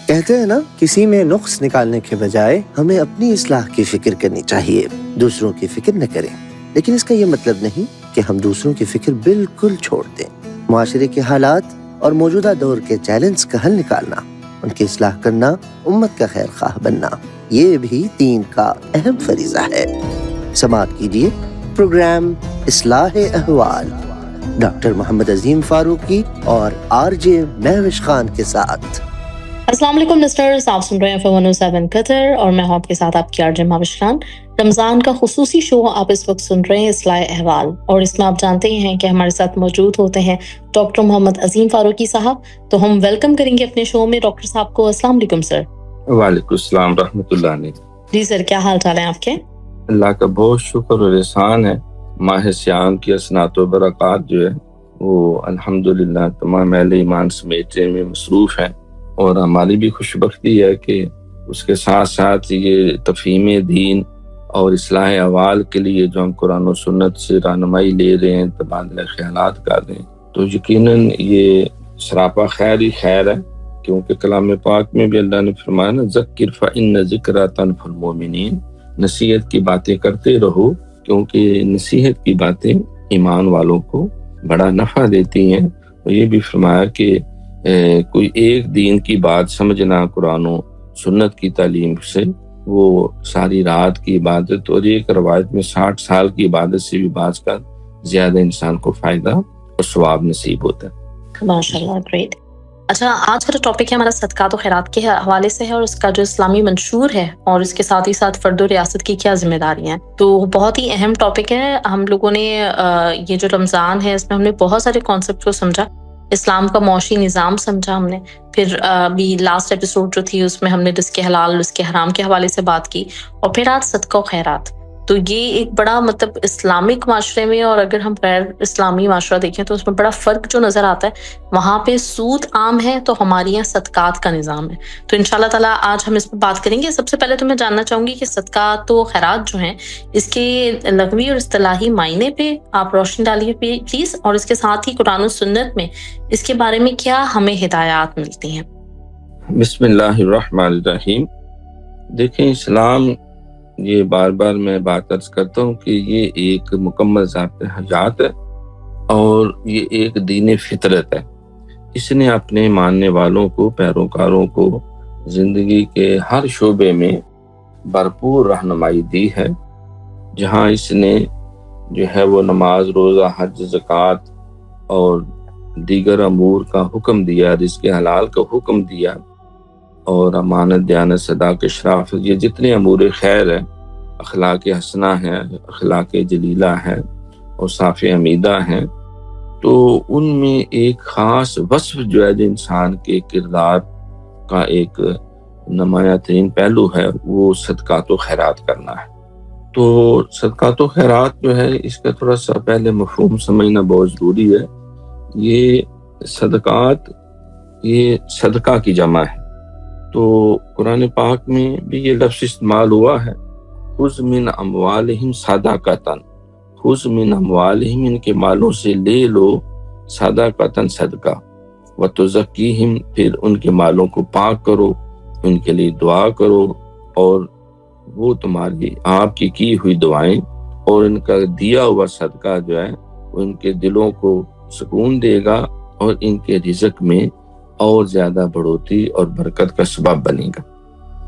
کہتے ہیں نا، کسی میں نقص نکالنے کے بجائے ہمیں اپنی اصلاح کی فکر کرنی چاہیے، دوسروں کی فکر نہ کریں۔ لیکن اس کا یہ مطلب نہیں کہ ہم دوسروں کی فکر بالکل چھوڑ دیں۔ معاشرے کے حالات اور موجودہ دور کے چیلنج کا حل نکالنا، ان کی اصلاح کرنا، امت کا خیر خواہ بننا، یہ بھی دین کا اہم فریضہ ہے۔ سماعت کیجیے پروگرام اصلاح احوال ڈاکٹر محمد عظیم فاروقی اور RJ مہوش خان کے ساتھ۔ السلام علیکم لسنرز، آپ سن رہے ہیں FM 107 قطر اور میں ہوں آپ کے ساتھ آپ کی RJ مہوش خان۔ رمضان کا خصوصی شو آپ اس وقت سن رہے ہیں اصلاح احوال، اور اس میں آپ جانتے ہی ہیں کہ ہمارے ساتھ موجود ہوتے ہیں ڈاکٹر محمد عظیم فاروقی صاحب۔ تو ہم ویلکم کریں گے اپنے شو میں ڈاکٹر صاحب کو۔ السلام علیکم سر۔ وعلیکم السلام رحمۃ اللہ علیہ۔ جی سر، کیا حال چال ہیں آپ کے؟ اللہ کا بہت شکر اور احسان ہے۔ ماہ سیام کی اسنات و برکات جو ہے وہ الحمدللہ تمام اہل ایمان سمیٹنے میں مصروف ہیں، اور ہماری بھی خوش بختی ہے کہ اس کے ساتھ ساتھ یہ تفہیم دین اور اصلاح احوال کے لیے جو ہم قرآن و سنت سے رہنمائی لے رہے ہیں، تبادلہ خیالات کر رہے ہیں، تو یقیناً یہ سراپا خیر ہی خیر ہے، کیونکہ کلام پاک میں بھی اللہ نے فرمایا نا، ذکر فإن ذکرى تنفع المؤمنین، نصیحت کی باتیں کرتے رہو کیونکہ نصیحت کی باتیں ایمان والوں کو بڑا نفع دیتی ہیں۔ اور یہ بھی فرمایا کہ کوئی ایک دین کی بات سمجھنا قرآن و سنت کی تعلیم سے، وہ ساری رات کی عبادت، اور ایک روایت میں 60 سال کی عبادت سے بھی بعض کا زیادہ انسان کو فائدہ اور ثواب نصیب ہوتا ہے۔ ماشاءاللہ، گریٹ۔ اچھا، آج کا جو ٹاپک ہے ہمارا صدقات و خیرات کے حوالے سے ہے، اور اس کا جو اسلامی منشور ہے اور اس کے ساتھ ہی ساتھ فرد و ریاست کی کیا ذمہ داریاں ہیں، تو بہت ہی اہم ٹاپک ہے۔ ہم لوگوں نے یہ جو رمضان ہے اس میں ہم نے بہت سارے کانسیپٹ کو سمجھا، اسلام کا معاشی نظام سمجھا ہم نے، پھر ابھی لاسٹ ایپیسوڈ جو تھی اس میں ہم نے رزق حلال رزق حرام کے حوالے سے بات کی، اور پھر آج صدقہ و خیرات۔ تو یہ ایک بڑا مطلب اسلامک معاشرے میں، اور اگر ہم غیر اسلامی معاشرہ دیکھیں تو اس میں بڑا فرق جو نظر آتا ہے، وہاں پہ سود عام ہے تو ہمارے یہاں صدقات کا نظام ہے۔ تو انشاءاللہ تعالیٰ آج ہم اس پہ بات کریں گے۔ سب سے پہلے تو میں جاننا چاہوں گی کہ صدقات و خیرات جو ہیں، اس کے لغوی اور اصطلاحی معنی پہ آپ روشنی ڈالیے پلیز، اور اس کے ساتھ ہی قرآن و سنت میں اس کے بارے میں کیا ہمیں ہدایات ملتی ہیں۔ بسم اللہ الرحمن الرحیم۔ دیکھیں، اسلام، یہ بار بار میں بات عرض کرتا ہوں کہ یہ ایک مکمل ضابطۂ حیات ہے، اور یہ ایک دین فطرت ہے۔ اس نے اپنے ماننے والوں کو، پیروکاروں کو زندگی کے ہر شعبے میں بھرپور رہنمائی دی ہے۔ جہاں اس نے جو ہے وہ نماز، روزہ، حج، زکوٰۃ اور دیگر امور کا حکم دیا، رزق حلال کا حکم دیا، اور امانت، دیانت، صداقت، شرافت، یہ جتنے امور خیر ہیں، اخلاق حسنہ ہیں، اخلاق جلیلہ ہیں، اور صاف عمیدہ ہیں، تو ان میں ایک خاص وصف جو ہے جو انسان کے کردار کا ایک نمایاں ترین پہلو ہے، وہ صدقات و خیرات کرنا ہے۔ تو صدقات و خیرات جو ہے، اس کا تھوڑا سا پہلے مفہوم سمجھنا بہت ضروری ہے۔ یہ صدقات، یہ صدقہ کی جمع ہے۔ تو قرآن پاک میں بھی یہ لفظ استعمال ہوا ہے، خذ من اموالہم صدقۃ، خذ من اموالہم، ان کے مالوں سے لے لو، صدقۃ، صدقہ، وتزکیہم، پھر ان کے مالوں کو پاک کرو، ان کے لیے دعا کرو، اور وہ تمہاری آپ کی ہوئی دعائیں اور ان کا دیا ہوا صدقہ جو ہے ان کے دلوں کو سکون دے گا، اور ان کے رزق میں اور زیادہ بڑھوتری اور برکت کا سبب بنے گا۔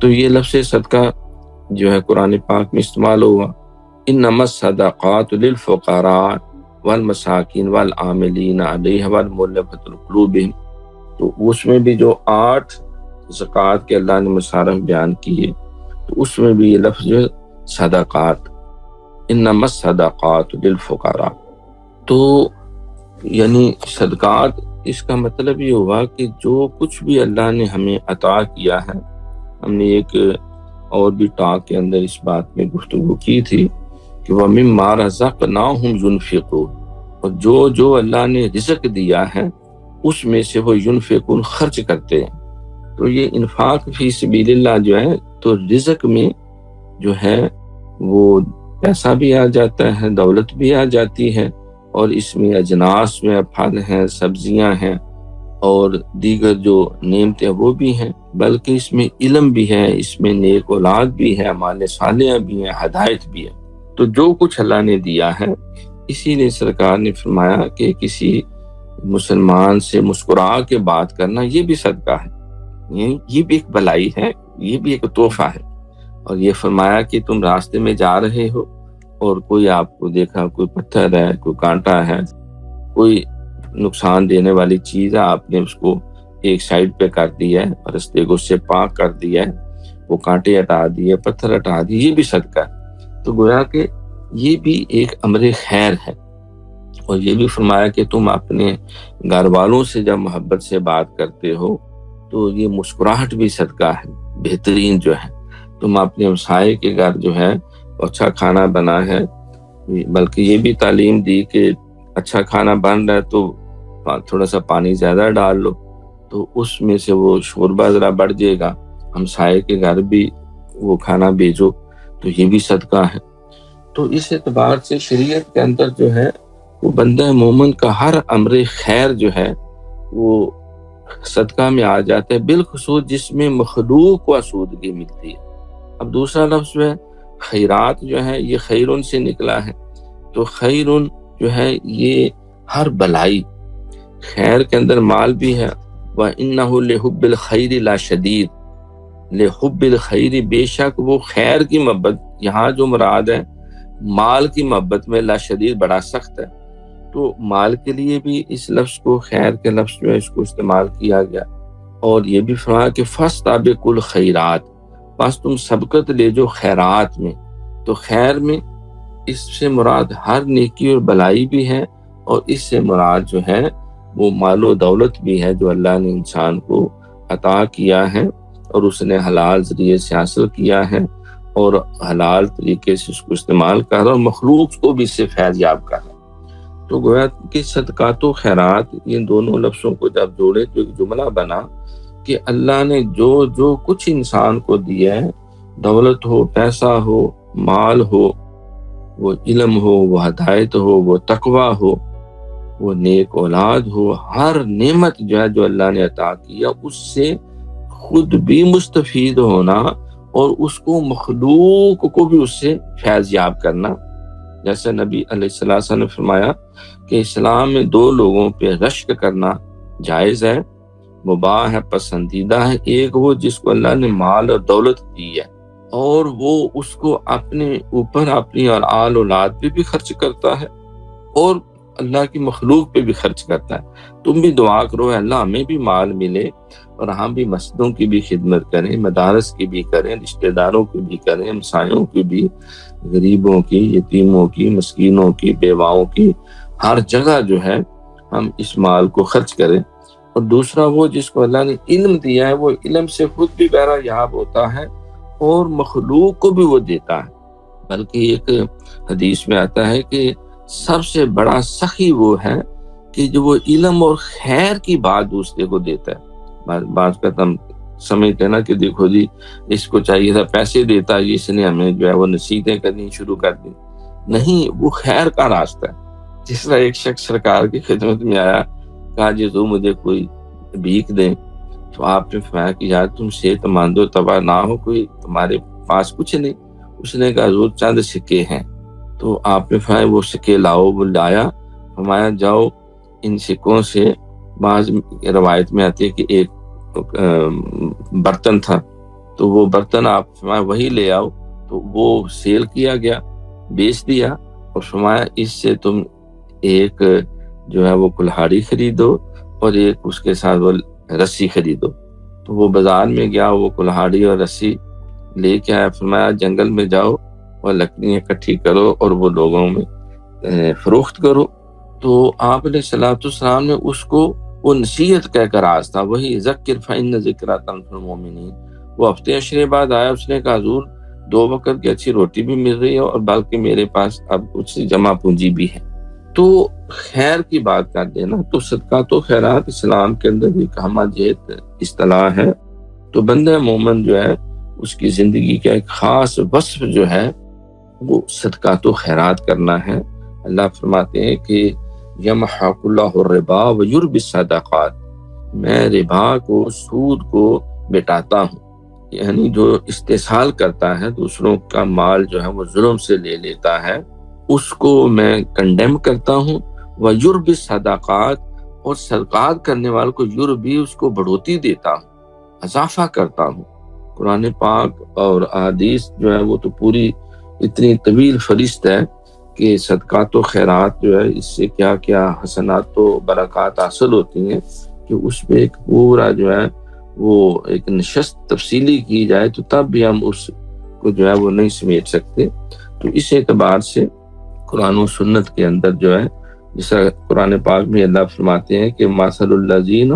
تو یہ لفظ صدقہ جو ہے قرآن پاک میں استعمال ہوا، انما الصدقات للفقراء والمساکین والعاملین علیہا والمؤلفۃ قلوبہم۔ تو اس میں بھی جو 8 زکوٰۃ کے اللہ نے مصارف بیان کیے، تو اس میں بھی یہ لفظ جو ہے صدقات، انما الصدقات للفقراء، تو یعنی صدقات، اس کا مطلب یہ ہوا کہ جو کچھ بھی اللہ نے ہمیں عطا کیا ہے، ہم نے ایک اور بھی ٹاک کے اندر اس بات میں گفتگو کی تھی کہ وَمِمَّا رَزَقْنَاهُمْ يُنْفِقُونَ، اور جو اللہ نے رزق دیا ہے اس میں سے وہ ينفقون، خرچ کرتے ہیں۔ تو یہ انفاق فی سبیل اللہ جو ہے، تو رزق میں جو ہے وہ پیسہ بھی آ جاتا ہے، دولت بھی آ جاتی ہے، اور اس میں اجناس میں پھل ہیں، سبزیاں ہیں، اور دیگر جو نعمتیں وہ بھی ہیں، بلکہ اس میں علم بھی ہے، اس میں نیک اولاد بھی ہے، اعمال صالحہ بھی ہیں، ہدایت بھی ہے۔ تو جو کچھ اللہ نے دیا ہے، اسی لیے سرکار نے فرمایا کہ کسی مسلمان سے مسکرا کے بات کرنا یہ بھی صدقہ ہے، یہ بھی ایک بلائی ہے، یہ بھی ایک تحفہ ہے۔ اور یہ فرمایا کہ تم راستے میں جا رہے ہو اور کوئی آپ کو دیکھا، کوئی پتھر ہے، کوئی کانٹا ہے، کوئی نقصان دینے والی چیز ہے، آپ نے اس کو ایک سائڈ پہ کر دیا ہے اور رستے کو اس سے پاک کر دیا ہے، وہ کانٹے ہٹا دیے، پتھر ہٹا دیے، یہ بھی صدقہ ہے۔ تو گویا کہ یہ بھی ایک امر خیر ہے۔ اور یہ بھی فرمایا کہ تم اپنے گھر والوں سے جب محبت سے بات کرتے ہو تو یہ مسکراہٹ بھی صدقہ ہے، بہترین جو ہے۔ تم اپنے ہمسائے کے گھر جو ہے اچھا کھانا بنا ہے، بلکہ یہ بھی تعلیم دی کہ اچھا کھانا بن رہا ہے تو تھوڑا سا پانی زیادہ ڈال لو، تو اس میں سے وہ شوربہ ذرا بڑھ جائے گا، ہمسائے کے گھر بھی وہ کھانا بھیجو، تو یہ بھی صدقہ ہے۔ تو اس اعتبار سے شریعت کے اندر جو ہے وہ بندہ مومن کا ہر امر خیر جو ہے وہ صدقہ میں آ جاتا ہے، بالخصوص جس میں مخلوق کو آسودگی ملتی ہے۔ اب دوسرا لفظ جو ہے خیرات جو ہے یہ خیرن سے نکلا ہے، تو خیرن جو ہے یہ ہر بلائی، خیر کے اندر مال بھی ہے، وَإِنَّهُ لِحُبِّ الْخَيْرِ لَشَدِيدٌ، لِحُبِّ الْخَيْرِ، بے شک وہ خیر کی محبت، یہاں جو مراد ہے مال کی محبت میں لاشدید، بڑا سخت ہے۔ تو مال کے لیے بھی اس لفظ کو، خیر کے لفظ جو ہے اس کو استعمال کیا گیا۔ اور یہ بھی فرمایا کہ فَاسْتَبِقُوا الْخَيْرَاتِ، بس تم سبقت لے جو خیرات میں۔ تو خیر میں اس سے مراد ہر نیکی اور بلائی بھی ہے، اور اس سے مراد جو ہے وہ مال و دولت بھی ہے جو اللہ نے انسان کو عطا کیا ہے اور اس نے حلال ذریعے سے حاصل کیا ہے اور حلال طریقے سے اس کو استعمال کر رہا اور مخلوق کو بھی اس سے فیض یاب کر رہا۔ تو گویا کہ صدقات و خیرات، ان دونوں لفظوں کو جب جوڑے تو ایک جملہ بنا کہ اللہ نے جو کچھ انسان کو دیا ہے، دولت ہو، پیسہ ہو، مال ہو، وہ علم ہو، وہ ہدایت ہو، وہ تقوی ہو، وہ نیک اولاد ہو، ہر نعمت جو ہے جو اللہ نے عطا کیا اس سے خود بھی مستفید ہونا اور اس کو مخلوق کو بھی اس سے فیض یاب کرنا۔ جیسے نبی علیہ السلام نے فرمایا کہ اسلام میں دو لوگوں پہ رشک کرنا جائز ہے، مباح ہے، پسندیدہ ہے۔ ایک وہ جس کو اللہ نے مال اور دولت دی ہے اور وہ اس کو اپنے اوپر، اپنی اور آل اولاد پہ بھی خرچ کرتا ہے اور اللہ کی مخلوق پہ بھی خرچ کرتا ہے۔ تم بھی دعا کرو اے اللہ ہمیں بھی مال ملے اور ہم بھی مسجدوں کی بھی خدمت کریں، مدارس کی بھی کریں، رشتہ داروں کی بھی کریں، ہمسایوں کی بھی، غریبوں کی، یتیموں کی، مسکینوں کی، بیواؤں کی، ہر جگہ جو ہے ہم اس مال کو خرچ کریں۔ اور دوسرا وہ جس کو اللہ نے علم دیا ہے، وہ علم سے خود بھی بہرہ یاب ہوتا ہے اور مخلوق کو بھی وہ دیتا ہے۔ بلکہ ایک حدیث میں آتا ہے کہ سب سے بڑا سخی وہ ہے کہ جو وہ علم اور خیر کی بات دوسرے کو دیتا ہے۔ بعض کا ہم سمجھتے ہیں نا کہ دیکھو جی اس کو چاہیے تھا پیسے دیتا ہے، اس نے ہمیں جو ہے وہ نصیحتیں کرنی شروع کر دی۔ نہیں، وہ خیر کا راستہ ہے۔ جس طرح ایک شخص سرکار کی خدمت میں آیا، کہا جی تو مجھے کوئی بھیک دیں، تو آپ نے فرمایا کہ یار تم صحت مند ہو، تباہ نہ ہو، کوئی تمہارے پاس کچھ نہیں۔ اس نے کہا حضور چند سکے ہیں۔ تو آپ نے فرمایا وہ سکے لاؤ، وہ لایا، فرمایا جاؤ ان سکوں سے، بعض روایت میں آتی ہے کہ ایک برتن تھا، تو وہ برتن آپ فرمایا وہی لے آؤ، تو وہ سیل کیا گیا، بیچ دیا، اور فرمایا اس سے تم ایک جو ہے وہ کلہاڑی خریدو اور ایک اس کے ساتھ وہ رسی خریدو۔ تو وہ بازار میں گیا، وہ کلہاڑی اور رسی لے کے آیا، فرمایا جنگل میں جاؤ اور لکڑیاں اکٹھی کرو اور وہ لوگوں میں فروخت کرو۔ تو آپ علیہ السلام نے اس کو وہ نصیحت کہہ کر آج تھا، وہی ذکر فإن ذکرہ تنفع المؤمنین۔ وہ ہفتے عشرے بعد آیا، اس نے کہا حضور 2 وقت کی اچھی روٹی بھی مل رہی ہے اور بلکہ میرے پاس اب کچھ جمع پونجی بھی ہے۔ تو خیر کی بات کر دینا، تو صدقات و خیرات اسلام کے اندر ایک ہمہ جہت اصطلاح ہے۔ تو بندہ مومن جو ہے اس کی زندگی کا ایک خاص وصف جو ہے وہ صدقات و خیرات کرنا ہے۔ اللہ فرماتے ہیں کہ یمحق اللہ الربا ویربی الصدقات، میں ربا کو، سود کو مٹاتا ہوں، یعنی جو استحصال کرتا ہے دوسروں کا مال جو ہے وہ ظلم سے لے لیتا ہے، اس کو میں کنڈیم کرتا ہوں۔ وَيُرْبِ الصَّدَقَاتِ، اور صدقات کرنے والوں کو یربی، اس کو بڑھوتی دیتا ہوں، اضافہ کرتا ہوں۔ قرآن پاک اور احادیث جو ہے وہ تو پوری اتنی طویل فہرست ہے کہ صدقات و خیرات جو ہے اس سے کیا کیا حسنات و برکات حاصل ہوتی ہیں کہ اس میں ایک پورا جو ہے وہ ایک نشست تفصیلی کی جائے تو تب بھی ہم اس کو جو ہے وہ نہیں سمیٹ سکتے۔ تو اس اعتبار سے قرآن و سنت کے اندر جو ہے، جیسا قرآن پاک میں اللہ فرماتے ہیں کہ مَثَلُ الَّذِينَ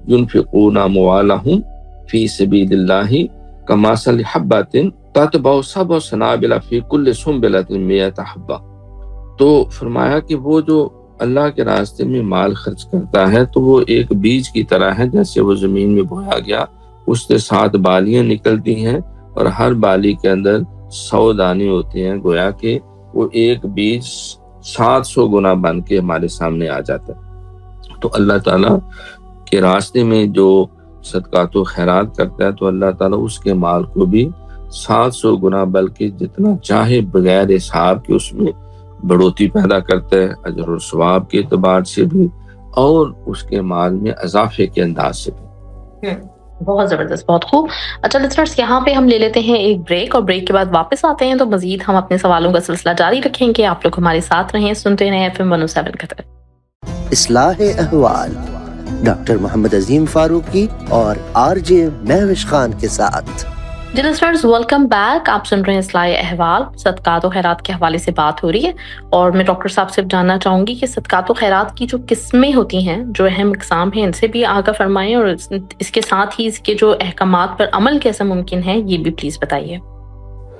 يُنْفِقُونَ أَمْوَالَهُمْ فِي سَبِيلِ اللَّهِ كَمَثَلِ حَبَّةٍ تَتْبَعُ سَبْعَ سَنَابِلَ فِي كُلِّ سُنبُلَةٍ مِائَةُ حَبَّةٍ۔ تو فرمایا کہ وہ جو اللہ کے راستے میں مال خرچ کرتا ہے تو وہ ایک بیج کی طرح ہے، جیسے وہ زمین میں بویا گیا، اس سے 7 بالیاں نکلتی ہیں اور ہر بالی کے اندر 100 دانے ہوتے ہیں، گویا کہ وہ ایک بیج 700 گنا بن کے ہمارے سامنے آ جاتا ہے۔ تو اللہ تعالیٰ کے راستے میں جو صدقات و خیرات کرتا ہے تو اللہ تعالیٰ اس کے مال کو بھی 700 گنا بلکہ جتنا چاہے بغیر حساب کے اس میں بڑھوتی پیدا کرتا ہے، اجر و ثواب کے اعتبار سے بھی اور اس کے مال میں اضافے کے انداز سے بھی۔ بہت زبردست، بہت خوب۔ اچھا لسنرز، یہاں پہ ہم لے لیتے ہیں ایک بریک، اور بریک کے بعد واپس آتے ہیں تو مزید ہم اپنے سوالوں کا سلسلہ جاری رکھیں گے۔ آپ لوگ ہمارے ساتھ رہیں، سنتے رہیں FM 107 قطر۔ اصلاح احوال ڈاکٹر محمد عظیم فاروقی اور RJ مہوش خان کے ساتھ۔ جی لسنرز، ویلکم بیک۔ آپ سن رہے ہیں اصلاح احوال، صدقات و خیرات کے حوالے سے بات ہو رہی ہے، اور میں ڈاکٹر صاحب سے جاننا چاہوں گی کہ صدقات و خیرات کی جو قسمیں ہوتی ہیں، جو اہم اقسام ہیں، ان سے بھی آگاہ فرمائیں، اور اس کے ساتھ ہی اس کے جو احکامات پر عمل کیسے ممکن ہے یہ بھی پلیز بتائیے۔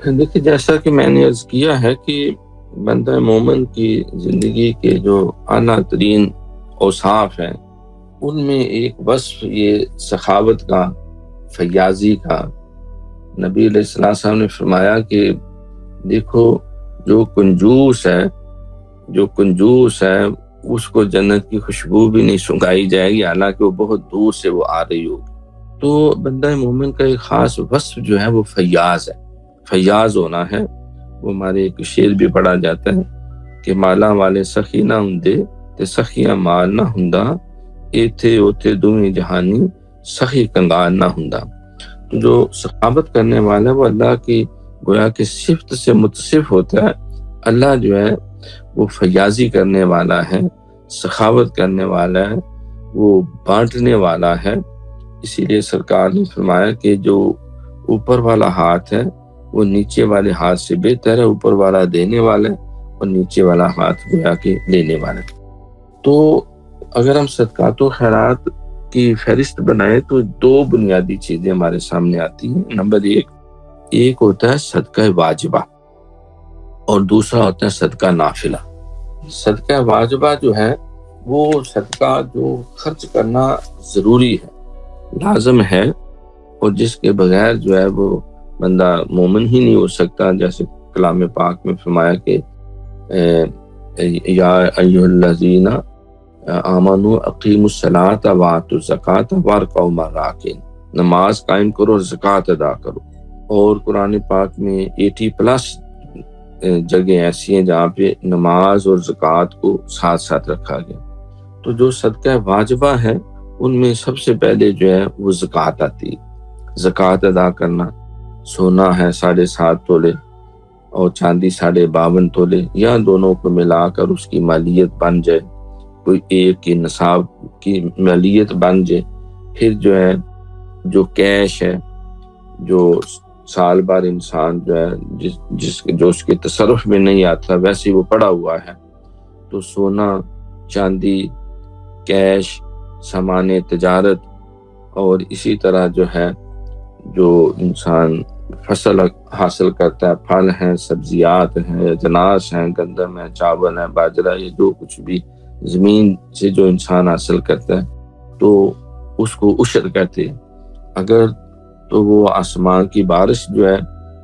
دیکھیے، جیسا کہ میں نے عرض کیا ہے کہ بندہ مومن کی زندگی کے جو اعلیٰ ترین اوصاف ہیں ان میں ایک وصف یہ سخاوت کا، فیاضی کا۔ نبی علیہ السلام نے فرمایا کہ دیکھو جو کنجوس ہے اس کو جنت کی خوشبو بھی نہیں سنگھائی جائے گی، حالانکہ وہ بہت دور سے وہ آ رہی ہوگی۔ تو بندہ مومن کا ایک خاص وصف جو ہے وہ فیاض ہے، فیاض ہونا ہے۔ وہ ہمارے ایک شعر بھی پڑھا جاتا ہے کہ مالا والے سخی نہ ہندے تے سخیاں مال نہ ہندا، ایتھے اوتھے دوویں جہانی سخی کنگال نہ ہندا۔ تو جو سخاوت کرنے والا ہے وہ اللہ کی گویا کہ صفت سے متصف ہوتا ہے۔ اللہ جو ہے وہ فیاضی کرنے والا ہے، سخاوت کرنے والا ہے، وہ بانٹنے والا ہے۔ اسی لیے سرکار نے فرمایا کہ جو اوپر والا ہاتھ ہے وہ نیچے والے ہاتھ سے بہتر ہے، اوپر والا دینے والا ہے اور نیچے والا ہاتھ گویا کہ لینے والا ہے۔ تو اگر ہم صدقات و خیرات کی فہرست بنائیں تو 2 بنیادی چیزیں ہمارے سامنے آتی ہیں۔ نمبر 1 ہوتا ہے صدقہ واجبہ اور دوسرا ہوتا ہے صدقہ نافلہ۔ صدقہ واجبہ جو ہے وہ صدقہ جو خرچ کرنا ضروری ہے، لازم ہے، اور جس کے بغیر جو ہے وہ بندہ مومن ہی نہیں ہو سکتا۔ جیسے کلام پاک میں فرمایا کہ یا ایھا الذین آمنوا اقیموا الصلاۃ وآتوا الزکاۃ وارکعوا مع الراکعین، نماز قائم کرو اور زکوٰۃ ادا کرو۔ اور قرآن پاک میں 80+ جگہ ایسی ہیں جہاں پہ نماز اور زکوٰۃ کو ساتھ ساتھ رکھا گیا۔ تو جو صدقہ واجبہ ہے ان میں سب سے پہلے جو ہے وہ زکوٰۃ آتی ہے۔ زکوٰۃ ادا کرنا، سونا ہے 7.5 تولے اور چاندی 52.5 تولے، یا دونوں کو ملا کر اس کی مالیت بن جائے، کوئی ایک کی نصاب کی مالیت بن جائے، پھر جو ہے جو کیش ہے، جو سال بھر انسان جو ہے جو اس کے تصرف میں نہیں آتا ویسے وہ پڑا ہوا ہے، تو سونا، چاندی، کیش، سامان تجارت، اور اسی طرح جو ہے جو انسان فصل حاصل کرتا ہے، پھل ہیں، سبزیات ہیں، اجناس ہیں، گندم ہے، چاول ہے، باجرہ، یہ جو کچھ بھی زمین سے جو انسان حاصل کرتا ہے تو اس کو عشر کہتے ہیں۔ اگر تو وہ آسمان کی بارش جو ہے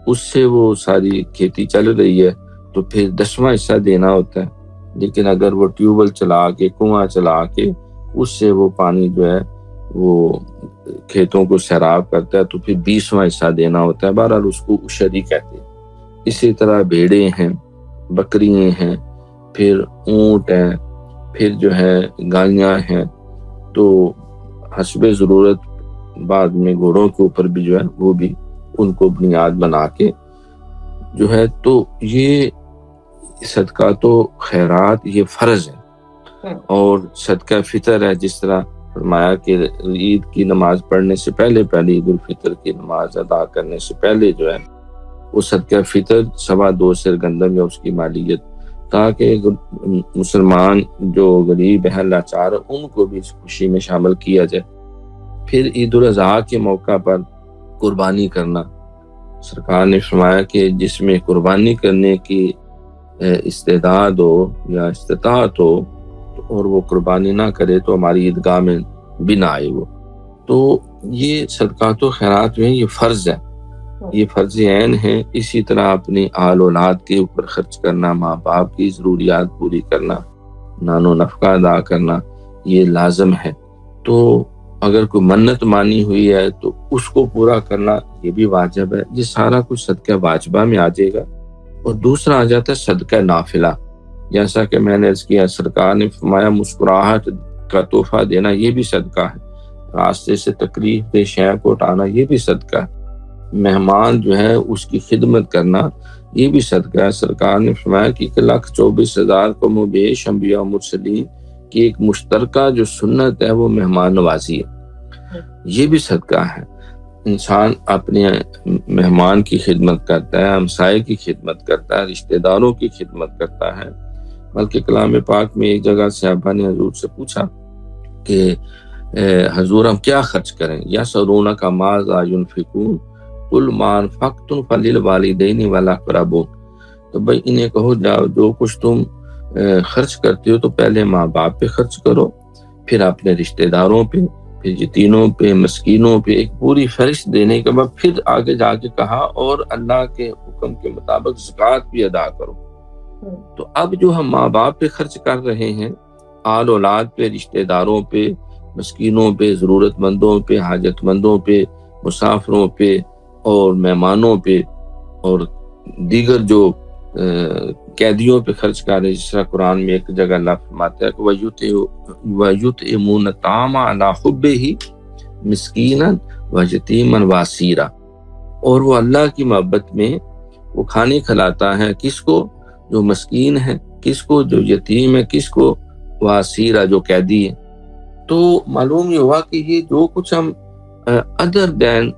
اس سے وہ ساری کھیتی چل رہی ہے تو پھر 10واں حصہ دینا ہوتا ہے، لیکن اگر وہ ٹیوب ویل چلا کے، کنواں چلا کے اس سے وہ پانی جو ہے وہ کھیتوں کو سیراب کرتا ہے تو پھر 20واں حصہ دینا ہوتا ہے، بہرحال اس کو عشری کہتے ہیں۔ اسی طرح بھیڑیں ہیں، بکریاں ہیں، پھر اونٹ ہیں، پھر جو ہے گائیاں ہیں، تو حسب ضرورت بعد میں گھوڑوں کے اوپر بھی جو ہے وہ بھی ان کو بنیاد بنا کے جو ہے، تو یہ صدقات و خیرات یہ فرض ہے۔ اور صدقہ فطر ہے، جس طرح فرمایا کہ عید کی نماز پڑھنے سے پہلے عید الفطر کی نماز ادا کرنے سے پہلے جو ہے وہ صدقہ فطر 2.25 سیر گندم یا اس کی مالیت، تاکہ مسلمان جو غریب ہیں، لاچار، ان کو بھی اس خوشی میں شامل کیا جائے۔ پھر عید الاضحیٰ کے موقع پر قربانی کرنا، سرکار نے فرمایا کہ جس میں قربانی کرنے کی استعداد ہو یا استطاعت ہو اور وہ قربانی نہ کرے تو ہماری عیدگاہ میں بھی نہ آئے وہ۔ تو یہ صدقات و خیرات میں یہ فرض ہے، یہ فرض عین ہے۔ اسی طرح اپنی آل اولاد کے اوپر خرچ کرنا، ماں باپ کی ضروریات پوری کرنا، نان و نفقہ ادا کرنا، یہ لازم ہے۔ تو اگر کوئی منت مانی ہوئی ہے تو اس کو پورا کرنا یہ بھی واجب ہے۔ یہ سارا کچھ صدقہ واجبہ میں آ جائے گا۔ اور دوسرا آ جاتا ہے صدقہ نافلہ، جیسا کہ میں نے عرض کیا، سرکار نے فرمایا مسکراہٹ کا تحفہ دینا یہ بھی صدقہ ہے، راستے سے تکلیف دہ شے کو ہٹانا یہ بھی صدقہ ہے، مہمان جو ہے اس کی خدمت کرنا یہ بھی صدقہ ہے۔ سرکار نے فرمایا کہ 1,24,000 قوم و بیش انبیاء و مرسلین کی ایک مشترکہ جو سنت ہے وہ مہمان نوازی ہے، یہ بھی صدقہ ہے۔ انسان اپنے مہمان کی خدمت کرتا ہے، ہمسائے کی خدمت کرتا ہے، رشتہ داروں کی خدمت کرتا ہے۔ بلکہ کلام پاک میں ایک جگہ صحابہ نے حضور سے پوچھا کہ حضور ہم کیا خرچ کریں؟ یسألونک ماذا ينفقون قل ما انفقتم فللوالدین والاقربون، تو بھائی انہیں کہو جو کچھ تم خرچ کرتے ہو تو پہلے ماں باپ پہ خرچ کرو، پھر اپنے رشتہ داروں پہ، پھر یتیموں پہ، مسکینوں پہ، ایک پوری فہرست دینے کے بعد پھر آگے جا کے کہا اور اللہ کے حکم کے مطابق زکوٰۃ بھی ادا کرو۔ تو اب جو ہم ماں باپ پہ خرچ کر رہے ہیں، آل اولاد پہ، رشتہ داروں پہ، مسکینوں پہ، ضرورت مندوں پہ، حاجت مندوں پہ، مسافروں پہ اور مہمانوں پہ اور دیگر جو قیدیوں پہ خرچ کر رہے، جس طرح قرآن میں ایک جگہ اللہ فرماتا ہے کہ وَيُطْعِمُونَ الطَّعَامَ عَلَىٰ حُبِّهِ مِسْكِينًا وَيَتِيمًا وَأَسِيرًا، اور وہ اللہ کی محبت میں وہ کھانے کھلاتا ہے، کس کو؟ جو مسکین ہے، کس کو؟ جو یتیم ہے، کس کو؟ واسیرہ، جو قیدی ہے۔ تو معلوم یہ ہوا کہ یہ جو کچھ ہم ادر دین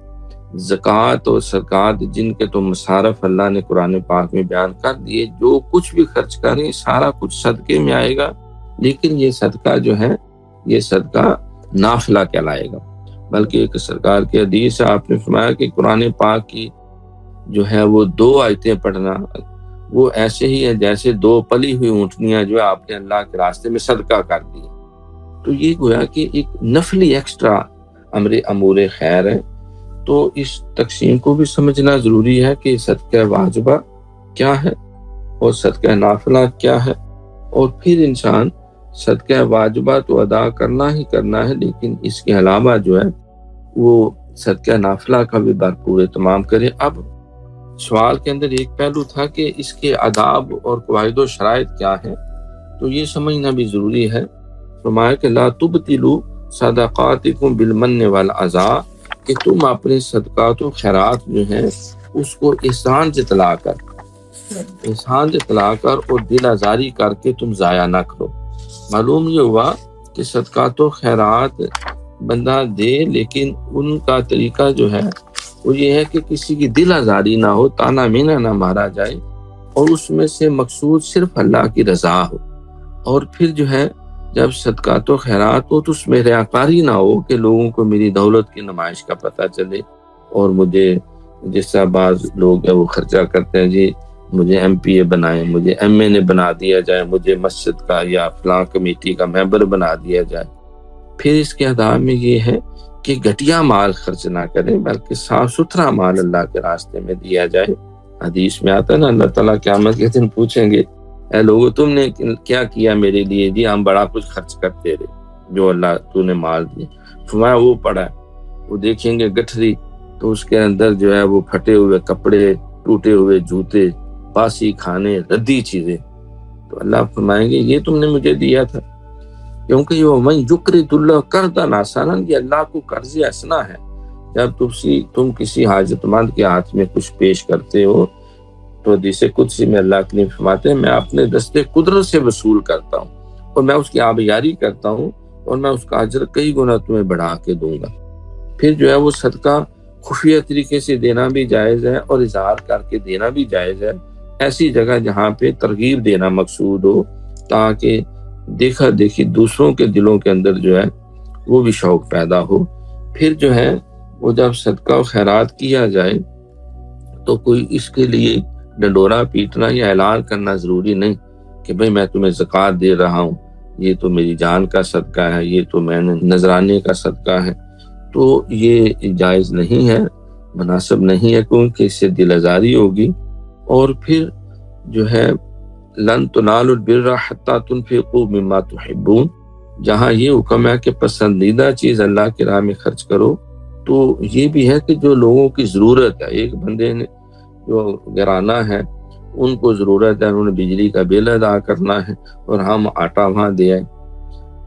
زکوٰۃ اور صدقات جن کے تو مصارف اللہ نے قرآن پاک میں بیان کر دیے، جو کچھ بھی خرچ کریں سارا کچھ صدقے میں آئے گا، لیکن یہ صدقہ جو ہے یہ صدقہ نافلہ کہلائے گا۔ بلکہ ایک سرکار کی حدیث ہے، آپ نے فرمایا کہ قرآن پاک کی جو ہے وہ 2 آیتیں پڑھنا وہ ایسے ہی ہے جیسے 2 پلی ہوئی اونٹنیاں جو آپ نے اللہ کے راستے میں صدقہ کر دی۔ تو یہ گویا کہ ایک نفلی ایکسٹرا امور خیر ہے۔ تو اس تقسیم کو بھی سمجھنا ضروری ہے کہ صدقہ واجبہ کیا ہے اور صدقہ نافلہ کیا ہے، اور پھر انسان صدقہ واجبہ تو ادا کرنا ہی کرنا ہے، لیکن اس کے علاوہ جو ہے وہ صدقہ نافلہ کا بھی بھرپور اہتمام کرے۔ اب سوال کے اندر ایک پہلو تھا کہ اس کے آداب اور قواعد و شرائط کیا ہیں، تو یہ سمجھنا بھی ضروری ہے۔ فرمایا کہ لا تبطلوا صدقاتکم بالمن والاذی، کہ تم اپنے صدقات و خیرات جو ہیں اس کو احسان جتلا کر اور دل آزاری کر کے تم ضائع نہ کرو۔ معلوم یہ ہوا کہ صدقات و خیرات بندہ دے، لیکن ان کا طریقہ جو ہے وہ یہ ہے کہ کسی کی دل آزاری نہ ہو، تانا مینا نہ مارا جائے، اور اس میں سے مقصود صرف اللہ کی رضا ہو۔ اور پھر جو ہے جب صدقات و خیرات ہو تو اس میں ریاکاری نہ ہو کہ لوگوں کو میری دولت کی نمائش کا پتہ چلے، اور مجھے جس طرح بعض لوگ ہیں وہ خرچہ کرتے ہیں، جی مجھے MP بنائیں، مجھے MN بنا دیا جائے، مجھے مسجد کا یا فلاں کمیٹی کا ممبر بنا دیا جائے۔ پھر اس کے آداب میں یہ ہے کہ گھٹیا مال خرچ نہ کریں، بلکہ صاف ستھرا مال اللہ کے راستے میں دیا جائے۔ حدیث میں آتا ہے نا، اللہ تعالیٰ قیامت کے دن پوچھیں گے، اے لوگو تم نے کیا کیا میرے لیے؟ جی ہم بڑا کچھ خرچ کرتے رہے جو اللہ تو نے مال دیے۔ فرمایا وہ پڑا ہے، وہ دیکھیں گے گٹھری تو اس کے اندر جو ہے وہ پھٹے ہوئے کپڑے، ٹوٹے ہوئے جوتے، باسی کھانے، ردی چیزیں. تو اللہ فرمائیں گے یہ تم نے مجھے دیا تھا، کیونکہ یہ من یقرض اللہ قرضا حسنا، یہ اللہ کو قرض حسنا ہے. جب تم کسی حاجت مند کے ہاتھ میں کچھ پیش کرتے ہو تو حدیث قدسی میں اللہ کریم فرماتے ہیں میں اپنے دستے قدرت سے وصول کرتا ہوں اور میں اس کی آبیاری کرتا ہوں اور میں اس کا اجر کئی گنا تمہیں بڑھا کے دوں گا. پھر جو ہے وہ صدقہ خفیہ طریقے سے دینا بھی جائز ہے اور اظہار کر کے دینا بھی جائز ہے، ایسی جگہ جہاں پہ ترغیب دینا مقصود ہو تاکہ دیکھا دیکھی دوسروں کے دلوں کے اندر جو ہے وہ بھی شوق پیدا ہو. پھر جو ہے وہ جب صدقہ و خیرات کیا جائے تو کوئی اس کے لیے ڈنڈورا پیٹنا یا اعلان کرنا ضروری نہیں کہ بھئی میں تمہیں زکوٰۃ دے رہا ہوں، یہ تو میری جان کا صدقہ ہے، یہ تو میں نے نذرانے کا صدقہ ہے. تو یہ جائز نہیں ہے، مناسب نہیں ہے، کیونکہ اس سے دل آزاری ہوگی. اور پھر جو ہے لن تنالوا البر حتی تنفقوا مما تحبون، جہاں یہ حکم ہے کہ پسندیدہ چیز اللہ کی راہ میں خرچ کرو، تو یہ بھی ہے کہ جو لوگوں کی ضرورت ہے، ایک بندے نے جو گرانہ ہے ان کو ضرورت ہے، انہوں نے بجلی کا بل ادا کرنا ہے اور ہم آٹا وہاں دے آئے،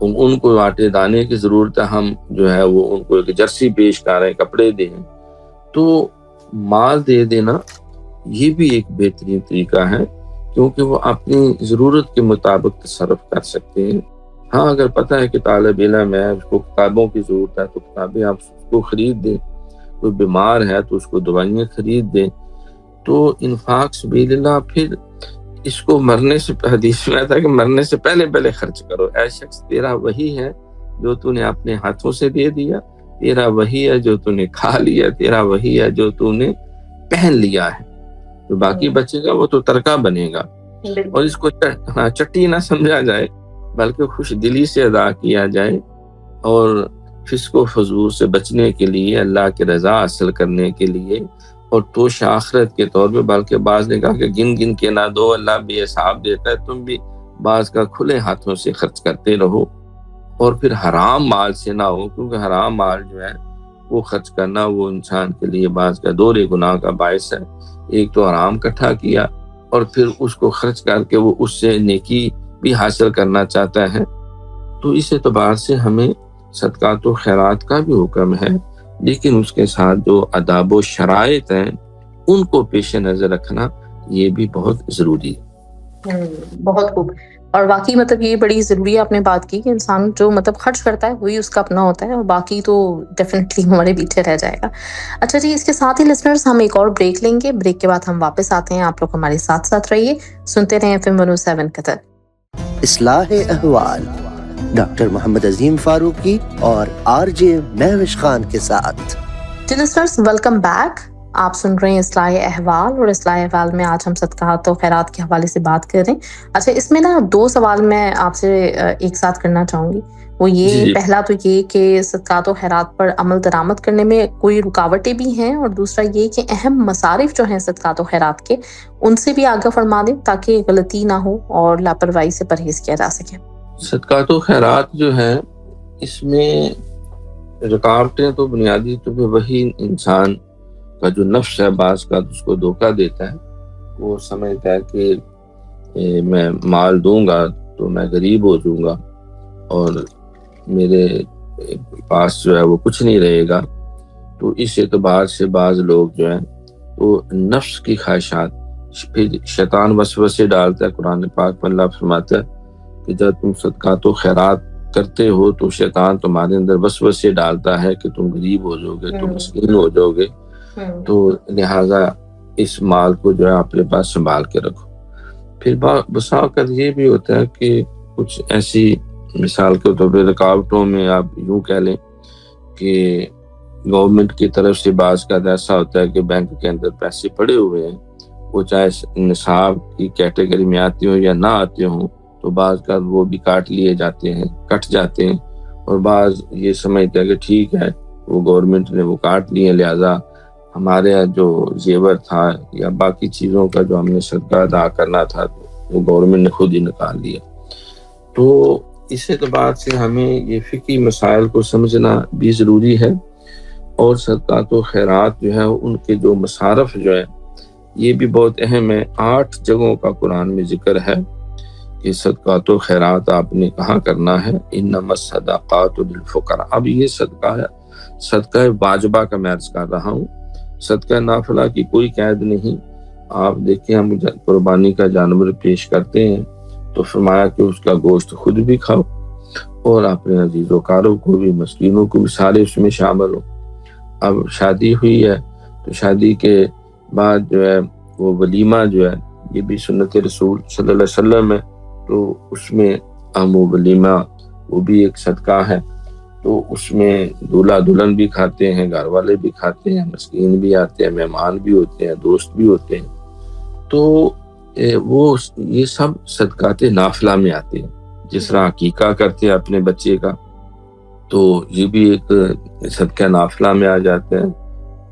ان کو آٹے دانے کی ضرورت ہے، ہم جو ہے وہ ان کو ایک جرسی پیش کر رہے ہیں، کپڑے دیں. تو مال دے دینا یہ بھی ایک بہترین طریقہ ہے کیونکہ وہ اپنی ضرورت کے مطابق تصرف کر سکتے ہیں. ہاں اگر پتہ ہے کہ طالب علم ہے، اس کو کتابوں کی ضرورت ہے تو کتابیں آپ اس کو خرید دیں، کوئی بیمار ہے تو اس کو دوائیاں خرید دیں. تو انفاق سبیل اللہ پھر اس کو مرنے سے حدیث میں آتا ہے کہ مرنے سے پہلے خرچ کرو. اے شخص تیرا وہی ہے جو تو نے اپنے ہاتھوں سے دے دیا، تیرا وہی ہے جو تو نے کھا لیا، تیرا وہی ہے جو تو نے پہن لیا ہے، جو باقی بچے گا وہ تو ترکہ بنے گا. اور اس کو چٹی نہ سمجھا جائے بلکہ خوش دلی سے ادا کیا جائے اور فسق و فجور سے بچنے کے لیے، اللہ کی رضا حاصل کرنے کے لیے اور توش آخرت کے طور پہ. بلکہ بعض نے کہا کہ گن کے نہ دو، اللہ بے حساب دیتا ہے، تم بھی بعض کا کھلے ہاتھوں سے خرچ کرتے رہو. اور پھر حرام مال سے نہ ہو، کیونکہ حرام مال جو ہے وہ خرچ کرنا وہ انسان کے لیے بعض کا دورے گناہ کا باعث ہے. ایک تو حرام اکٹھا کیا اور پھر اس کو خرچ کر کے وہ اس سے نیکی بھی حاصل کرنا چاہتا ہے. تو اس اعتبار سے ہمیں صدقات و خیرات کا بھی حکم ہے، لیکن اس کے ساتھ جو آداب و شرائط ہیں ان کو پیش نظر رکھنا یہ بھی بہت ضروری ہے. بہت خوب. اور واقعی مطلب یہ بڑی ضروری ہے آپ نے بات کی کہ انسان جو مطلب خرچ کرتا ہے وہی اس کا اپنا ہوتا ہے اور باقی تو ڈیفینیٹلی ہمارے پیچھے رہ جائے گا. اچھا جی، اس کے ساتھ ہی لسنرز ہم ایک اور بریک لیں گے، بریک کے بعد ہم واپس آتے ہیں. آپ لوگ ہمارے ساتھ رہیے، سنتے رہیں FM 107 قطر. اصلاح احوال ڈاکٹر محمد عظیم فاروقی اور RJ مہوش خان کے ساتھ. Listeners welcome back. آپ سن رہے ہیں اصلاح احوال، اور اصلاح احوال میں آج ہم صدقات و خیرات کے حوالے سے بات کر رہے ہیں. اچھا، اس میں نا 2 سوال میں آپ سے ایک ساتھ کرنا چاہوں گی. وہ یہ پہلا تو یہ کہ صدقات و خیرات پر عمل درآمد کرنے میں کوئی رکاوٹیں بھی ہیں، اور دوسرا یہ کہ اہم مصارف جو ہیں صدقات و خیرات کے ان سے بھی آگاہ فرما دیں تاکہ غلطی نہ ہو اور لاپرواہی سے پرہیز کیا جا سکے. صدقات و خیرات جو ہیں اس میں رکاوٹیں تو بنیادی طور پہ وہی انسان کا جو نفس ہے بعض کا اس کو دھوکہ دیتا ہے. وہ سمجھتا ہے کہ میں مال دوں گا تو میں غریب ہو جاؤں گا اور میرے پاس جو ہے وہ کچھ نہیں رہے گا. تو اس اعتبار سے بعض لوگ جو ہیں وہ نفس کی خواہشات، پھر شیطان وسوسے ڈالتا ہے. قرآن پاک میں اللہ فرماتا ہے کہ جب تم صدقات و خیرات کرتے ہو تو شیطان تمہارے اندر وسوسے ڈالتا ہے کہ تم غریب ہو جاؤ گے، تم مسکین ہو جاؤ گے، تو لہٰذا اس مال کو جو ہے اپنے پاس سنبھال کے رکھو. پھر بسا اوقات یہ بھی ہوتا ہے کہ کچھ ایسی مثال کے طور پہ رکاوٹوں میں آپ یوں کہہ لیں کہ گورنمنٹ کی طرف سے بعض کا ایسا ہوتا ہے کہ بینک کے اندر پیسے پڑے ہوئے ہیں، وہ چاہے نصاب کی کیٹیگری میں آتے ہوں یا نہ آتے ہوں، تو بعض کا وہ بھی کٹ جاتے ہیں. اور بعض یہ سمجھتے ہیں کہ ٹھیک ہے وہ گورنمنٹ نے وہ کاٹ لیے، لہذا ہمارے جو زیور تھا یا باقی چیزوں کا جو ہم نے صدقہ ادا کرنا تھا وہ گورنمنٹ نے خود ہی نکال لیا. تو اس اعتبار سے ہمیں یہ فقہی مسائل کو سمجھنا بھی ضروری ہے، اور صدقات و خیرات جو ہے ان کے جو مصارف جو ہے یہ بھی بہت اہم ہے۔ 8 جگہوں کا قرآن میں ذکر ہے کہ صدقات و خیرات آپ نے کہاں کرنا ہے، انما الصدقات للفقراء۔ اب یہ صدقہ واجبہ کا میں عرض کر رہا ہوں، صدقہ نافلہ کی کوئی قید نہیں۔ آپ دیکھیں ہم قربانی کا جانور پیش کرتے ہیں تو فرمایا کہ اس کا گوشت خود بھی کھاؤ اور اپنے عزیز و کاروں کو بھی، مسکینوں کو بھی، سارے اس میں شامل ہو۔ اب شادی ہوئی ہے تو شادی کے بعد جو ہے وہ ولیمہ جو ہے یہ بھی سنت رسول صلی اللہ علیہ وسلم ہے، تو اس میں وہ ولیمہ وہ بھی ایک صدقہ ہے، تو اس میں دولہا دلہن بھی کھاتے ہیں، گھر والے بھی کھاتے ہیں، مسکین بھی آتے ہیں، مہمان بھی ہوتے ہیں، دوست بھی ہوتے ہیں، تو وہ یہ سب صدقات نافلہ میں آتے ہیں۔ جس طرح عقیقہ کرتے ہیں اپنے بچے کا تو یہ بھی ایک صدقہ نافلہ میں آ جاتا ہے۔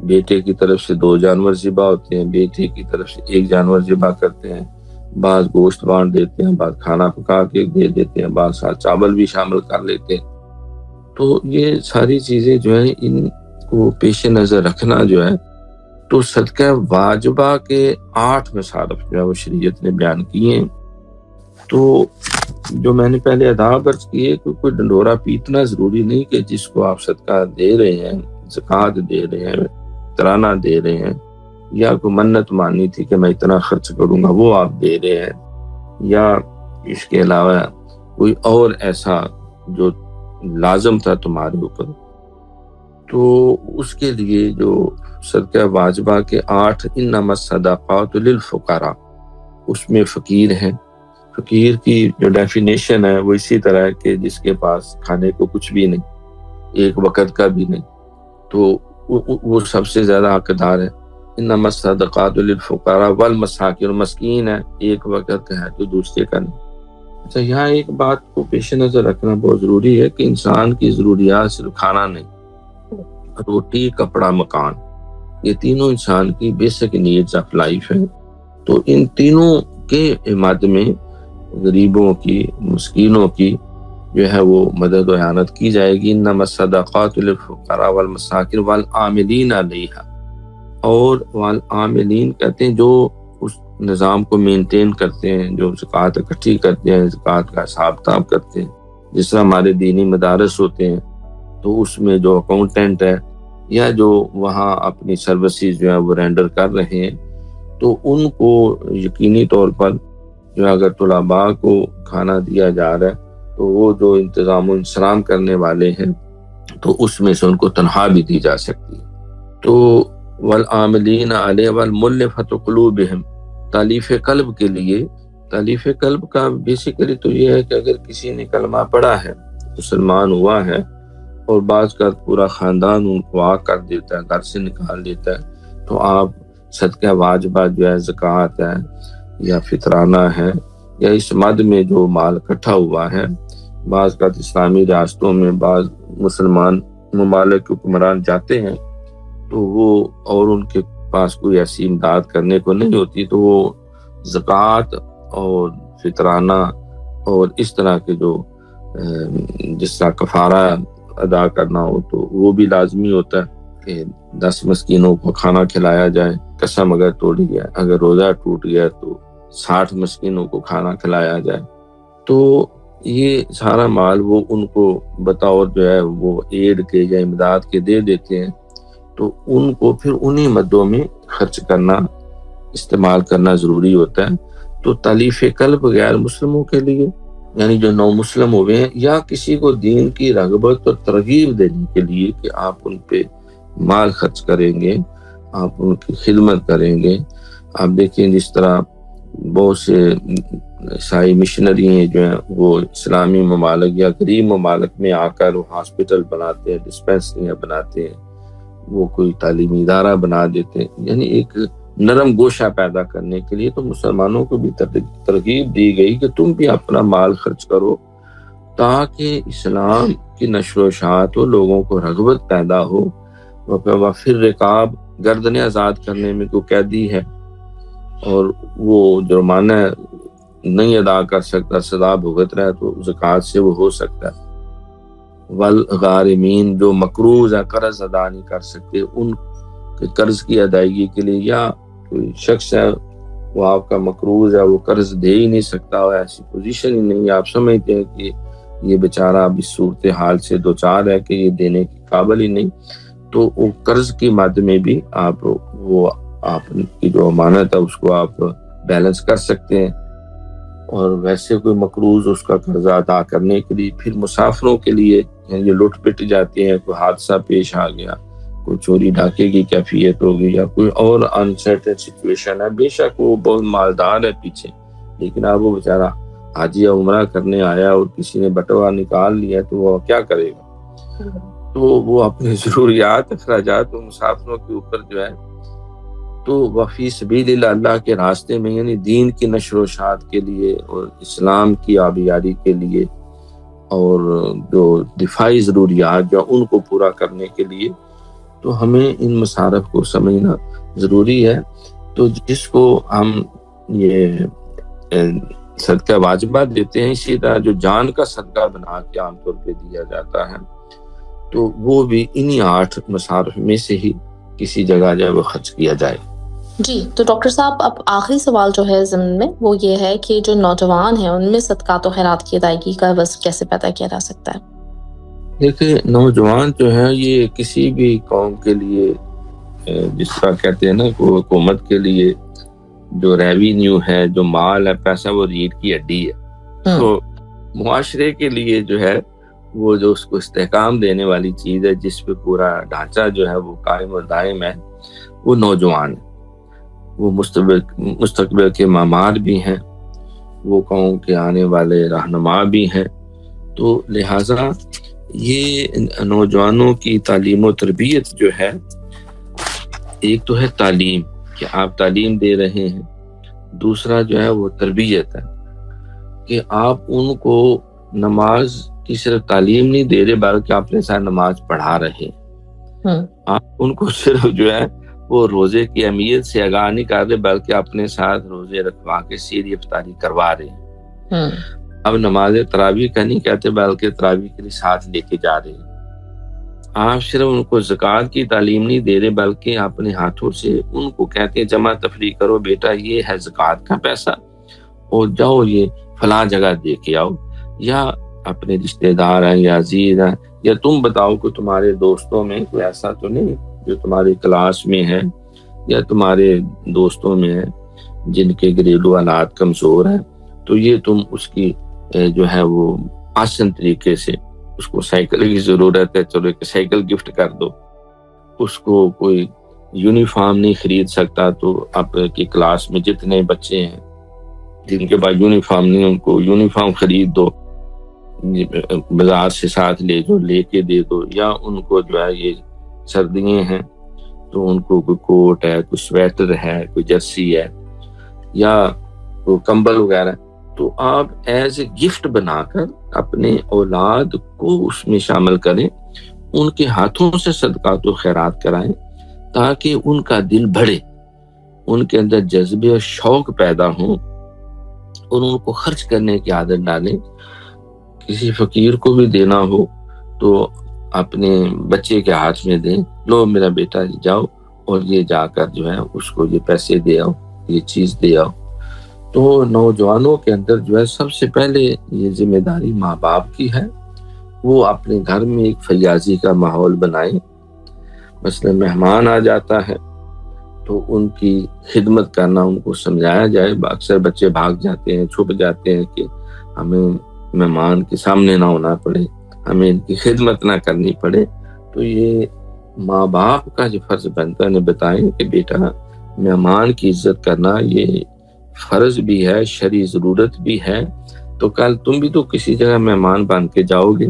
بیٹے کی طرف سے 2 جانور ذبح ہوتے ہیں، بیٹے کی طرف سے 1 جانور ذبح کرتے ہیں، بعض گوشت بانٹ دیتے ہیں، بعض کھانا پکا کے دے دیتے ہیں، بعض ساتھ چاول بھی شامل کر لیتے ہیں۔ تو یہ ساری چیزیں جو ہیں ان کو پیش نظر رکھنا جو ہے، تو صدقہ واجبہ کے 8 مصارف جو ہے وہ شریعت نے بیان کیے ہیں۔ تو جو میں نے پہلے آداب عرض کیے کہ کوئی ڈنڈورا پیٹنا ضروری نہیں کہ جس کو آپ صدقہ دے رہے ہیں، زکوٰۃ دے رہے ہیں، ترانہ دے رہے ہیں، یا کوئی منت مانی تھی کہ میں اتنا خرچ کروں گا وہ آپ دے رہے ہیں، یا اس کے علاوہ کوئی اور ایسا جو لازم تھا تمہارے اوپر، تو اس کے لیے جو صدقہ واجبہ کے 8 انما الصدقات للفقراء، اس میں فقیر ہیں۔ فقیر کی جو ڈیفینیشن ہے وہ اسی طرح ہے کہ جس کے پاس کھانے کو کچھ بھی نہیں، ایک وقت کا بھی نہیں، تو وہ سب سے زیادہ حقدار ہے۔ انما الصدقات للفقراء والمساکین، مسکین ہے، ایک وقت کا ہے تو دوسرے کا نہیں۔ اچھا، یہاں ایک بات کو پیش نظر رکھنا بہت ضروری ہے کہ انسان کی ضروریات صرف کھانا نہیں، روٹی، کپڑا، مکان، یہ تینوں انسان کی بیسک نیڈز آف لائف ہے۔ تو ان تینوں کے مد میں غریبوں کی، مسکینوں کی جو ہے وہ مدد و اعانت کی جائے گی۔ انما الصدقات للفقراء والمساکین والعاملین علیہا، اور والعاملین کہتے ہیں جو اس نظام کو مینٹین کرتے ہیں، جو زکوٰۃ اکٹھی کرتے ہیں، زکوٰۃ کا حساب کتاب کرتے ہیں۔ جس طرح ہمارے دینی مدارس ہوتے ہیں تو اس میں جو اکاؤنٹنٹ ہے یا جو وہاں اپنی سروسز جو ہے وہ رینڈر کر رہے ہیں، تو ان کو یقینی طور پر جو اگر طلباء کو کھانا دیا جا رہا ہے تو وہ جو انتظام و انصرام کرنے والے ہیں تو اس میں سے ان کو تنخواہ بھی دی جا سکتی ہے۔ تو والعاملین علیہ والمؤلفۃ قلوبہم، تالیف قلب کے لیے، تالیف قلب کا بیسیکلی تو یہ ہے کہ اگر کسی نے کلمہ پڑھا ہے، مسلمان ہوا ہے، اور بعض کا پورا خاندان ان کو آ کر دیتا ہے، گھر سے نکال دیتا ہے، تو آپ صدقہ واجبہ جو ہے، زکوٰۃ ہے یا فطرانہ ہے، یا اس مد میں جو مال اکٹھا ہوا ہے، بعض کا اسلامی ریاستوں میں بعض مسلمان ممالک کے حکمران جاتے ہیں تو وہ اور ان کے پاس کوئی ایسی امداد کرنے کو نہیں ہوتی، تو وہ زکوٰۃ اور فطرانہ اور اس طرح کے جو جس طرح کفارہ ادا کرنا ہو تو وہ بھی لازمی ہوتا ہے کہ 10 مسکینوں کو کھانا کھلایا جائے۔ قسم اگر توڑی گیا، اگر روزہ ٹوٹ گیا تو 60 مسکینوں کو کھانا کھلایا جائے۔ تو یہ سارا مال وہ ان کو بطور جو ہے وہ ایڈ کے یا امداد کے دے دیتے ہیں، تو ان کو پھر انہی مدوں میں خرچ کرنا، استعمال کرنا ضروری ہوتا ہے۔ تو تالیف قلب غیر مسلموں کے لیے، یعنی جو نو مسلم ہوئے ہیں، یا کسی کو دین کی رغبت اور ترغیب دینے کے لیے کہ آپ ان پہ مال خرچ کریں گے، آپ ان کی خدمت کریں گے۔ آپ دیکھیں جس طرح بہت سے عیسائی مشنری ہیں جو ہیں وہ اسلامی ممالک یا غریب ممالک میں آ کر وہ ہاسپٹل بناتے ہیں، ڈسپینسریاں بناتے ہیں، وہ کوئی تعلیمی ادارہ بنا دیتے ہیں، یعنی ایک نرم گوشہ پیدا کرنے کے لیے۔ تو مسلمانوں کو بھی ترغیب دی گئی کہ تم بھی اپنا مال خرچ کرو تاکہ اسلام کی نشر و اشاعت ہو، لوگوں کو رغبت پیدا ہو۔ وفر رقاب، گردنیں آزاد کرنے میں کوئی قیدی ہے اور وہ جرمانہ نہیں ادا کر سکتا، سزا بھگت رہا ہے، تو زکوٰۃ سے وہ ہو سکتا ہے۔ والغارمین، جو مقروض ہے، قرض ادا نہیں کر سکتے، ان کے قرض کی ادائیگی کے لیے، یا کوئی شخص ہے وہ آپ کا مقروض ہے، وہ قرض دے ہی نہیں سکتا، ایسی پوزیشن ہی نہیں، آپ سمجھتے ہیں کہ یہ بیچارہ اب اس صورتحال سے دوچار ہے کہ یہ دینے کے قابل ہی نہیں، تو وہ قرض کی مد میں بھی آپ کی جو امانت ہے اس کو آپ بیلنس کر سکتے ہیں۔ اور ویسے کوئی مقروض اس کا قرضہ ادا کرنے کے لیے، پھر مسافروں کے لیے یہ لٹ پٹ جاتے ہیں، کوئی حادثہ پیش آ گیا، کوئی چوری ڈاکے کی کیفیت ہوگی، یا کوئی اور انسرٹن سچویشن ہے، بے شک وہ بہت مالدار ہے پیچھے، لیکن اب وہ بیچارہ حاجی عمرہ کرنے آیا اور کسی نے بٹوا نکال لیا تو وہ کیا کرے گا؟ تو وہ اپنے ضروریات، اخراجات و مسافروں کے اوپر جو ہے، تو وفی سبیل اللہ، اللہ کے راستے میں، یعنی دین کی نشر و اشاعت کے لیے اور اسلام کی آبیاری کے لیے اور جو دفاعی ضروریات جو ان کو پورا کرنے کے لیے، تو ہمیں ان مصارف کو سمجھنا ضروری ہے۔ تو جس کو ہم یہ صدقہ واجبہ دیتے ہیں، اسی طرح جو جان کا صدقہ بنا کے عام طور پہ دیا جاتا ہے، تو وہ بھی انہی 8 مصارف میں سے ہی کسی جگہ جب وہ خرچ کیا جائے۔ جی، تو ڈاکٹر صاحب اب آخری سوال جو ہے ضمن میں وہ یہ ہے کہ جو نوجوان ہیں ان میں صدقات و خیرات کی ادائیگی کا وز کیسے پیدا کیا جا سکتا ہے؟ دیکھیں، نوجوان جو ہے یہ کسی بھی قوم کے لیے، جس طرح کہتے ہیں نا کہ حکومت کے لیے جو ریونیو ہے، جو مال ہے، پیسہ، وہ ریڑھ کی ہڈی ہے، تو معاشرے کے لیے جو ہے وہ جو اس کو استحکام دینے والی چیز ہے، جس پہ پورا ڈھانچہ جو ہے وہ قائم و دائم ہے، وہ نوجوان ہے۔ وہ مستقبل کے معمار بھی ہیں، وہ قوم کے آنے والے رہنما بھی ہیں، تو لہٰذا یہ نوجوانوں کی تعلیم و تربیت جو ہے، ایک تو ہے تعلیم کہ آپ تعلیم دے رہے ہیں، دوسرا جو ہے وہ تربیت ہے کہ آپ ان کو نماز کی صرف تعلیم نہیں دے رہے بلکہ آپ نے ساتھ نماز پڑھا رہے ہیں۔ آپ ان کو صرف جو ہے وہ روزے کی اہمیت سے آگاہ نہیں کر رہے بلکہ اپنے ساتھ روزے رکھوا کے سحری افطاری کروا رہے ہیں۔ اب نماز تراویح کا نہیں کہتے بلکہ تراویح کے لیے ساتھ لے کے جا رہے ہیں۔ آپ صرف ان کو زکوٰۃ کی تعلیم نہیں دے رہے بلکہ اپنے ہاتھوں سے ان کو کہتے ہیں جمع تفریق کرو بیٹا، یہ ہے زکوٰۃ کا پیسہ اور جاؤ یہ فلاں جگہ دے کے آؤ، یا اپنے رشتہ دار ہیں یا عزیز ہیں، یا تم بتاؤ کہ تمہارے دوستوں میں کوئی ایسا تو نہیں جو تمہاری کلاس میں ہے یا تمہارے دوستوں میں ہے جن کے گھریلو حالات کمزور ہیں، تو یہ تم اس کی جو ہے وہ آسان طریقے سے، اس کو سائیکل کی ضرورت ہے، چلو ایک سائیکل گفٹ کر دو، اس کو کوئی یونیفارم نہیں خرید سکتا تو آپ کی کلاس میں جتنے بچے ہیں جن کے پاس یونیفارم نہیں ان کو یونیفارم خرید دو، بازار سے ساتھ لے جو لے کے دے دو، یا ان کو جو ہے یہ سردیاں ہیں تو ان کو کوئی کوٹ ہے، کوئی سویٹر ہے، کوئی جرسی ہے یا کوئی کمبل وغیرہ، تو آپ ایز اے گفٹ بنا کر اپنے اولاد کو اس میں شامل کریں، ان کے ہاتھوں سے صدقات و خیرات کرائیں تاکہ ان کا دل بڑھے، ان کے اندر جذبے اور شوق پیدا ہوں اور ان کو خرچ کرنے کی عادت ڈالیں۔ کسی فقیر کو بھی دینا ہو تو اپنے بچے کے ہاتھ میں دیں، لو میرا بیٹا جاؤ اور یہ جا کر جو ہے اس کو یہ پیسے دے آؤ، یہ چیز دے آؤ۔ تو نوجوانوں کے اندر جو ہے سب سے پہلے یہ ذمہ داری ماں باپ کی ہے، وہ اپنے گھر میں ایک فیاضی کا ماحول بنائیں۔ مثلا مہمان آ جاتا ہے تو ان کی خدمت کرنا، ان کو سمجھایا جائے۔ اکثر بچے بھاگ جاتے ہیں، چھپ جاتے ہیں کہ ہمیں مہمان کے سامنے نہ ہونا پڑے، ہمیں ان کی خدمت نہ کرنی پڑے۔ تو یہ ماں باپ کا جو فرض بنتا ہے، بتائیں کہ بیٹا مہمان کی عزت کرنا یہ فرض بھی ہے، شرعی ضرورت بھی ہے، تو کل تم بھی تو کسی جگہ مہمان بن کے جاؤ گے،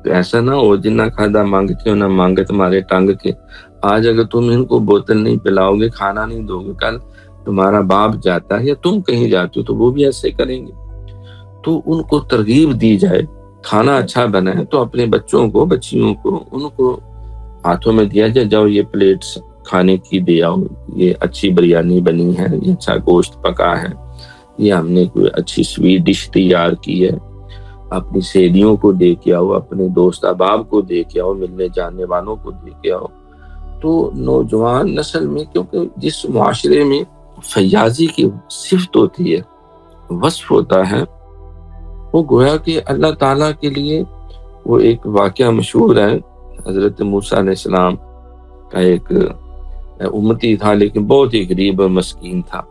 تو ایسا نہ ہو جنہ کھادا مانگ کے نہ مانگے تمہارے ٹانگ کے۔ آج اگر تم ان کو بوتل نہیں پلاؤ گے، کھانا نہیں دو گے، کل تمہارا باپ جاتا ہے یا تم کہیں جاتے ہو تو وہ بھی ایسے کریں گے۔ تو ان کو ترغیب دی جائے، کھانا اچھا بنا ہے تو اپنے بچوں کو، بچیوں کو، ان کو ہاتھوں میں دیا جائے، جاؤ یہ پلیٹس کھانے کی دے آؤ، یہ اچھی بریانی بنی ہے، یہ اچھا گوشت پکا ہے، یہ ہم نے کوئی اچھی سویٹ ڈش تیار کی ہے، اپنی سہیلیوں کو دے کے آؤ، اپنے دوست احباب کو دے کے آؤ، ملنے جاننے والوں کو دے کے آؤ. تو نوجوان نسل میں، کیونکہ جس معاشرے میں فیاضی کی صفت ہوتی ہے، وصف ہوتا ہے، وہ گویا کہ اللہ تعالیٰ کے لیے وہ ایک واقعہ مشہور ہے. حضرت موسیٰ علیہ السلام کا ایک امتی تھا، لیکن بہت ہی غریب اور مسکین تھا.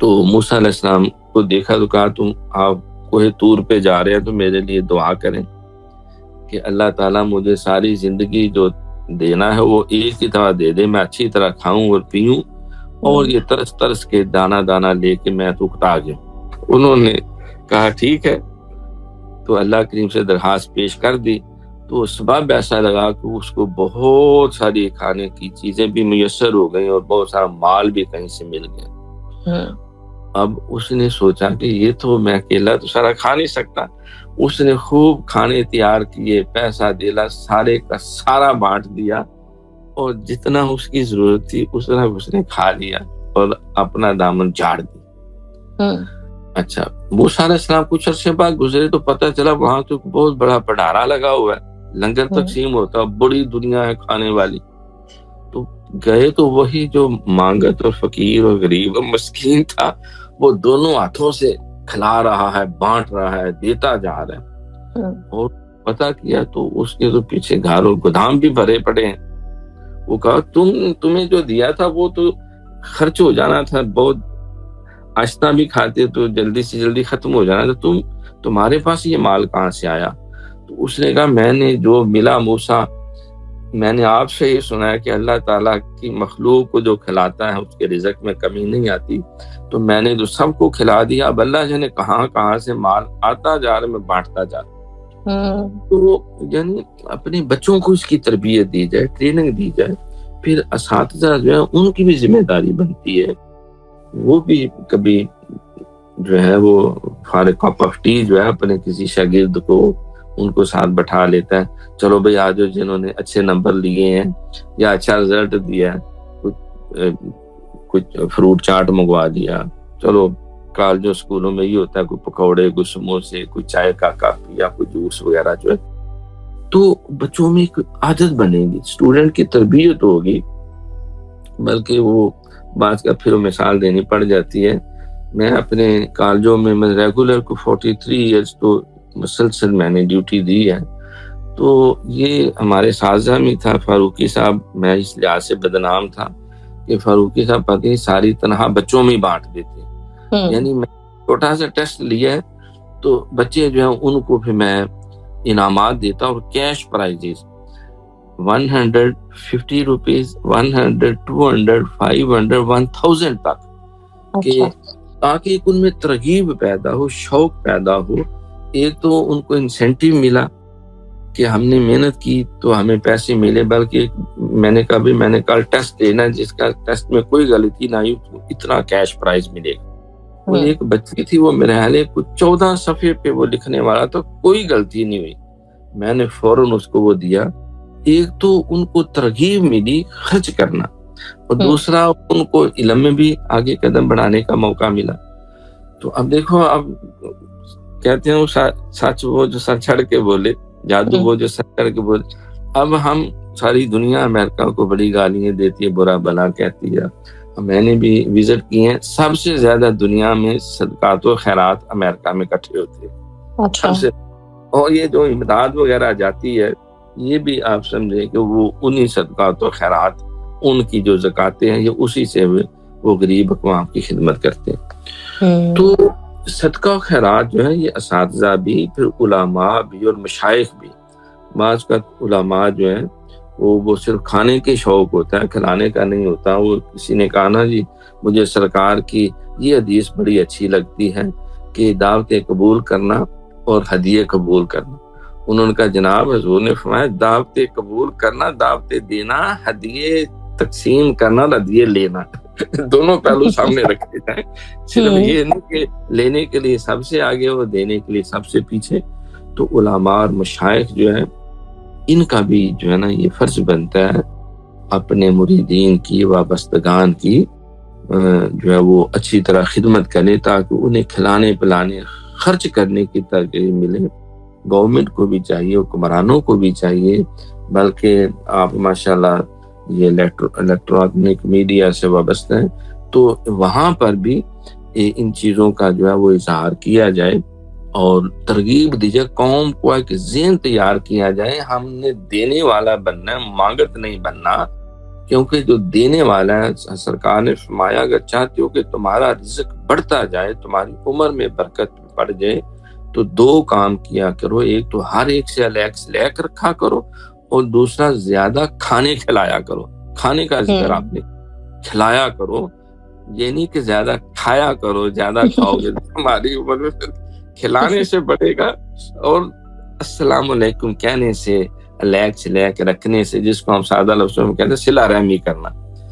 تو موسیٰ علیہ السلام کو دیکھا تو کہا تم آپ کوہ طور پہ جا رہے ہیں تو میرے لیے دعا کریں کہ اللہ تعالیٰ مجھے ساری زندگی جو دینا ہے وہ ایک ہی طرح دے دے، میں اچھی طرح کھاؤں اور پیوں، اور یہ ترس ترس کے دانا دانا لے کے میں تو اکتا گیا. انہوں نے کہا ٹھیک ہے، تو اللہ کریم سے درخواست پیش کر دی. تو سبب ایسا لگا کہ اس کو بہت ساری کھانے کی چیزیں بھی میسر ہو گئیں اور بہت سارا مال بھی کہیں سے مل گیا. اب اس نے سوچا کہ یہ تو میں اکیلا تو سارا کھا نہیں سکتا. اس نے خوب کھانے تیار کیے، پیسہ دلا، سارے کا سارا بانٹ دیا، اور جتنا اس کی ضرورت تھی اس نے کھا لیا اور اپنا دامن جھاڑ دیا. اچھا، موسیٰ علیہ السلام کچھ عرصے بعد گزرے تو پتہ چلا وہاں تو بہت بڑا بھنڈارا لگا ہوا ہے، لنگر تقسیم ہوتا، بڑی دنیا ہے کھانے والی. تو گئے تو وہی جو مانگت اور فقیر اور غریب اور مسکین تھا، وہ دونوں ہاتھوں سے کھلا رہا ہے، بانٹ رہا ہے، دیتا جا رہا ہے. اور پتہ کیا تو اس کے تو پیچھے گھر اور گودام بھی بھرے پڑے ہیں. وہ کہا تمہیں جو دیا تھا وہ تو خرچ ہو جانا تھا، بہت آہستہ بھی کھاتے تو جلدی سے جلدی ختم ہو جانا تھا، تمہارے پاس یہ مال کہاں سے آیا؟ تو اس نے کہا میں نے جو ملا موسیٰ، میں نے آپ سے یہ سنا ہے کہ اللہ تعالیٰ کی مخلوق کو جو کھلاتا ہے اس کے رزق میں کمی نہیں آتی، تو میں نے تو سب کو کھلا دیا، اب اللہ جانے کہاں سے مال آتا جا رہا، میں بانٹتا جا رہا. تو یعنی اپنے بچوں کو اس کی تربیت دی جائے، ٹریننگ دی جائے. پھر اساتذہ جو ہے ان کی بھی ذمہ داری بنتی ہے، وہ بھی کبھی جو ہے وہ فارغ پفٹی جو ہے اپنے کسی شاگرد کو ان کو ساتھ بٹھا لیتا ہے، چلو بھئی آج جنہوں نے اچھے نمبر لیے ہیں یا اچھا رزلٹ دیا ہے، کچھ فروٹ چاٹ منگوا دیا. چلو کالجوں اسکولوں میں یہ ہوتا ہے، کوئی پکوڑے، کوئی سموسے، کوئی چائے کا کپ یا کوئی جوس وغیرہ جو ہے. تو بچوں میں ایک عادت بنے گی، اسٹوڈنٹ کی تربیت ہوگی، بلکہ وہ بعض کا پھر مثال دینی پڑ جاتی ہے. میں اپنے کالجوں میں ریگولر کو 43 ایئرز تو مسلسل میں نے ڈیوٹی دی ہے. تو یہ ہمارے اساتذہ میں تھا فاروقی صاحب. میں اس لحاظ سے بدنام تھا کہ فاروقی صاحب پتہ نہیں ساری تنہا بچوں میں بانٹ دیتے. یعنی میں چھوٹا سا ٹیسٹ لیا ہے تو بچے جو ہیں ان کو پھر میں انعامات دیتا اور کیش پرائزز 150 روپیز، 100، 200، 500، 1000 تک، کہ تاکہ ان میں ترغیب پیدا ہو، شوق پیدا ہو. ایک تو ان کو انسینٹیو ملا کہ ہم نے محنت کی تو ہمیں پیسے ملے، بلکہ میں نے کل ٹیسٹ دینا جس کا ٹیسٹ میں کوئی غلطی نہ ہوئی تو اتنا کیش پرائز ملے گا. وہ ایک بچی تھی، وہ میرے حال کچھ 14 صفحے پہ وہ لکھنے والا تھا، کوئی غلطی نہیں ہوئی، میں نے فوراً اس کو وہ دیا. ایک تو ان کو ترغیب ملی خرچ کرنا، اور دوسرا ان کو علم میں بھی آگے قدم بڑھانے کا موقع ملا. تو اب دیکھو، اب کہتے ہیں سچ وہ جو سر چڑھ کے بولے، جادو وہ جو سر چڑھ کے بولے. اب ہم ساری دنیا امریکہ کو بڑی گالیاں دیتی ہے، برا بلا کہتی ہے. میں نے بھی وزٹ کی ہیں، سب سے زیادہ دنیا میں صدقات و خیرات امریکہ میں اکٹھے ہوتے ہیں. اور یہ جو امداد وغیرہ جاتی ہے، یہ بھی آپ سمجھیں کہ وہ انہی صدقات و خیرات، ان کی جو زکاتیں ہیں، یہ اسی سے وہ غریب اقوام کی خدمت کرتے ہیں. تو صدقہ و خیرات جو ہے یہ اساتذہ بھی، پھر علماء بھی اور مشائخ بھی. بعض کا علماء جو ہے وہ صرف کھانے کے شوق ہوتا ہے، کھلانے کا نہیں ہوتا. وہ کسی نے کہا نا جی مجھے سرکار کی یہ حدیث بڑی اچھی لگتی ہے کہ دعوتیں قبول کرنا اور ہدیے قبول کرنا. انہوں نے کہا جناب حضور نے فرمایا دعوتیں قبول کرنا، دعوتیں دینا، ہدیے تقسیم کرنا اور ہدیے لینا، دونوں پہلو سامنے رکھے جائیں. صرف یہ نہیں کہ لینے کے لیے سب سے آگے اور دینے کے لیے سب سے پیچھے. تو علماء اور مشائخ جو ہے ان کا بھی جو ہے نا یہ فرض بنتا ہے اپنے مریدین کی، وابستگان کی جو ہے وہ اچھی طرح خدمت کریں تاکہ انہیں کھلانے پلانے خرچ کرنے کی ترغیب ملے. گورنمنٹ کو بھی چاہیے، حکمرانوں کو بھی چاہیے، بلکہ آپ ماشاءاللہ یہ الیکٹرانک میڈیا سے وابستہ ہیں تو وہاں پر بھی ان چیزوں کا جو ہے وہ اظہار کیا جائے اور ترغیب دی جائے، قوم کو ایک ذہن تیار کیا جائے. ہم نے دینے والا بننا ہے، مانگت نہیں بننا، کیونکہ جو دینے والا ہے، سرکار نے فرمایا اگر چاہتے ہو کہ تمہارا رزق بڑھتا جائے، تمہاری عمر میں برکت بڑھ جائے تو دو کام کیا کرو. ایک تو ہر ایک سے الیکس لے کر رکھا کرو، اور دوسرا زیادہ کھانے کھلایا کرو. کھانے کا ذکر آپ نے، کھلایا کرو، یہ نہیں کہ زیادہ کھایا کرو. زیادہ کھاؤ گے ہماری عمر میں کھلانے سے بڑھے گا، اور السلام علیکم کہنے سے، الیکس لے کے رکھنے سے، جس کو ہم سادہ لفظوں میں کہتے ہیں صلہ رحمی کرنا.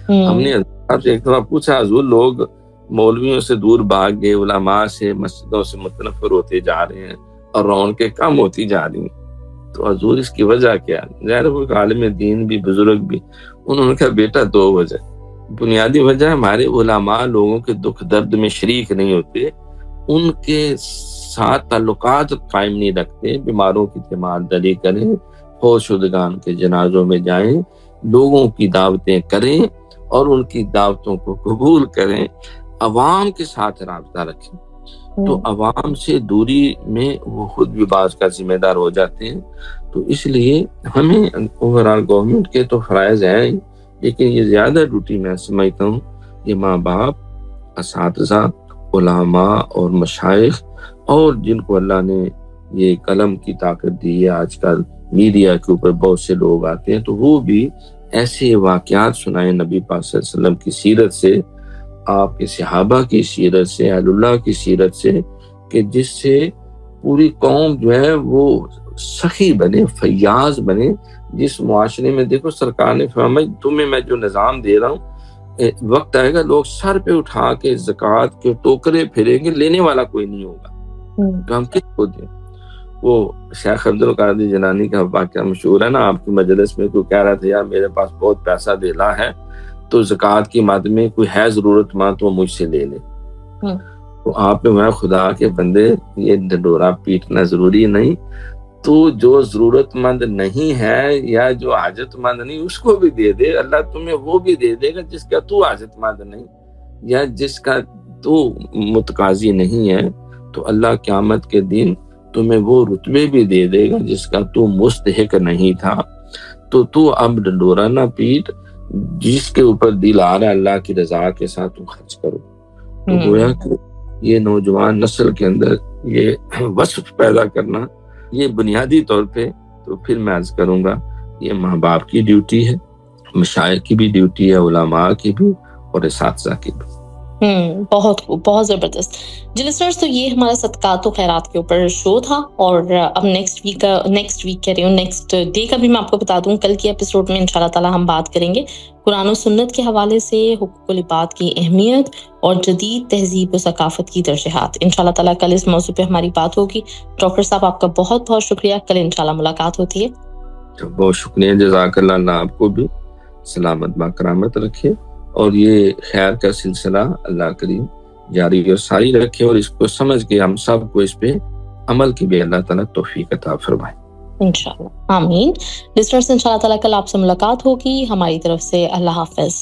ہم نے آپ سے ایک دفعہ پوچھا، حضور لوگ مولویوں سے دور بھاگ گئے، علماء سے، مسجدوں سے متنفر ہوتے جا رہے ہیں اور رونقیں کم ہوتی جا رہی ہیں، تو حضور اس کی وجہ کیا؟ ظاہر وہ عالم دین بھی، بزرگ بھی، انہوں نے کہا بیٹا دو وجہ. بنیادی وجہ ہمارے علماء لوگوں کے دکھ درد میں شریک نہیں ہوتے، ان کے ساتھ تعلقات قائم نہیں رکھتے، بیماروں کی تیمارداری کریں، فوت شدگان کے جنازوں میں جائیں، لوگوں کی دعوتیں کریں اور ان کی دعوتوں کو قبول کریں، عوام کے ساتھ رابطہ رکھیں. تو عوام سے دوری میں وہ خود بھی بعض کا ذمہ دار ہو جاتے ہیں. تو اس لیے ہمیں اوورآل گورنمنٹ کے تو فرائض ہیں، لیکن یہ زیادہ ڈیوٹی میں سمجھتا ہوں یہ ماں باپ، اساتذہ، علماء اور مشائخ، اور جن کو اللہ نے یہ قلم کی طاقت دی ہے. آج کل میڈیا کے اوپر بہت سے لوگ آتے ہیں تو وہ بھی ایسے واقعات سنائیں نبی پاک صلی اللہ علیہ وسلم کی سیرت سے، آپ کے صحابہ کی سیرت سے، اہل اللہ کی سیرت سے، کہ جس سے پوری قوم جو ہے وہ سخی بنے، فیاض بنے. جس معاشرے میں دیکھو سرکار نے فرمایا تمہیں میں جو نظام دے رہا ہوں، وقت آئے گا لوگ سر پہ اٹھا کے زکوٰۃ کے ٹوکرے پھریں گے، لینے والا کوئی نہیں ہوگا، تو ہم کس کو دیں؟ وہ شیخ عبد القادر جیلانی کا واقعہ مشہور ہے نا، آپ کی مجلس میں کوئی کہہ رہا تھا یار میرے پاس بہت پیسہ دیلا ہے تو زکوٰۃ کی مد میں کوئی ہے ضرورت مند تو مجھ سے لے لے. تو آپ نے میں خدا کے بندے یہ ڈنڈورا پیٹنا ضروری نہیں، تو جو ضرورت مند نہیں ہے یا جو حاجت مند نہیں اس کو بھی دے دے، اللہ تمہیں وہ بھی دے دے گا جس کا تو حاجت مند نہیں یا جس کا تو متقاضی نہیں ہے. تو اللہ قیامت کے دن تمہیں وہ رتبے بھی دے دے گا جس کا تو مستحق نہیں تھا. تو اب ڈنڈورا نہ پیٹ، جس کے اوپر دل آ رہا ہے اللہ کی رضا کے ساتھ تم خرچ کرو. تو گویا کہ یہ نوجوان نسل کے اندر یہ وصف پیدا کرنا یہ بنیادی طور پہ، تو پھر میں عرض کروں گا یہ ماں باپ کی ڈیوٹی ہے، مشائخ کی بھی ڈیوٹی ہے، علماء کی بھی اور اساتذہ کی بھی. بہت خوب، بہت زبردست. جی لسنرز، تو یہ ہمارا صدقات و خیرات کے اوپر شو تھا، اور اب نیکسٹ ڈے کا بھی میں آپ کو بتا دوں، کل کی ایپیسوڈ میں انشاءاللہ تعالی ہم بات کریں گے قرآن و سنت کے حوالے سے حقوق العباد کی اہمیت اور جدید تہذیب و ثقافت کی ترجیحات. انشاءاللہ تعالی کل اس موضوع پہ ہماری بات ہوگی. ڈاکٹر صاحب آپ کا بہت بہت شکریہ، کل انشاءاللہ ملاقات ہوتی ہے. بہت شکریہ، جزاک اللہ. اللہ آپ کو بھی سلامت باکرامت رکھے، اور یہ خیر کا سلسلہ اللہ کریم جاری اور ساری رکھے، اور اس کو سمجھ کے ہم سب کو اس پہ عمل کی بھی اللہ تعالیٰ توفیق عطا فرمائے انشاءاللہ، آمین. لسنرز، انشاءاللہ تعالیٰ کل آپ سے ملاقات ہوگی. ہماری طرف سے اللہ حافظ.